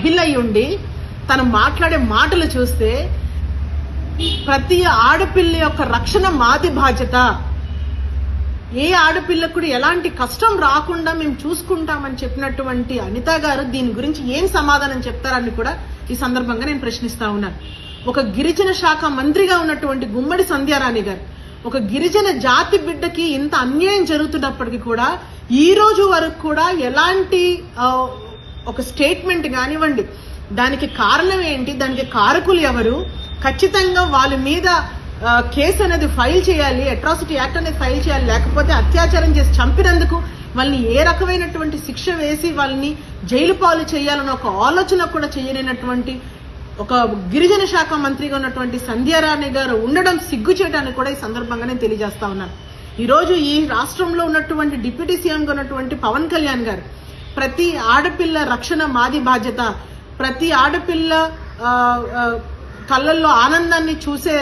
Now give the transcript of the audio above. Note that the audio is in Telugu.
మహిళ ఉండి తను మాట్లాడే మాటలు చూస్తే ప్రతి ఆడపిల్ల యొక్క రక్షణ మాది బాధ్యత. ఏ ఆడపిల్లకు కూడా ఎలాంటి కష్టం రాకుండా మేము చూసుకుంటామని చెప్పినటువంటి అనిత గారు దీని గురించి ఏం సమాధానం చెప్తారని కూడా ఈ సందర్భంగా నేను ప్రశ్నిస్తా ఉన్నాను. ఒక గిరిజన శాఖ మంత్రిగా ఉన్నటువంటి గుమ్మడి సంధ్యారాణి గారు ఒక గిరిజన జాతి బిడ్డకి ఇంత అన్యాయం జరుగుతున్నప్పటికీ కూడా ఈ రోజు వరకు కూడా ఎలాంటి ఒక స్టేట్మెంట్ కానివ్వండి, దానికి కారణం ఏంటి, దానికి కారకులు ఎవరు, ఖచ్చితంగా వాళ్ళ మీద కేసు అనేది ఫైల్ చేయాలి, అట్రాసిటీ యాక్ట్ అనేది ఫైల్ చేయాలి, లేకపోతే అత్యాచారం చేసి చంపినందుకు వాళ్ళని ఏ రకమైనటువంటి శిక్ష వేసి వాళ్ళని జైలు పాలు చేయాలన్న ఒక ఆలోచన కూడా చేయలేనటువంటి ఒక గిరిజన శాఖ మంత్రిగా ఉన్నటువంటి సంధ్యారాణి గారు ఉండడం సిగ్గు చేయడానికి కూడా ఈ సందర్భంగా నేను తెలియజేస్తా ఉన్నాను. ఈరోజు ఈ రాష్ట్రంలో ఉన్నటువంటి డిప్యూటీ సీఎంగా ఉన్నటువంటి పవన్ కళ్యాణ్ గారు ప్రతి ఆడపిల్ల రక్షణ మాది బాధ్యత, ప్రతి ఆడపిల్ల కళ్ళల్లో ఆనందాన్ని చూసే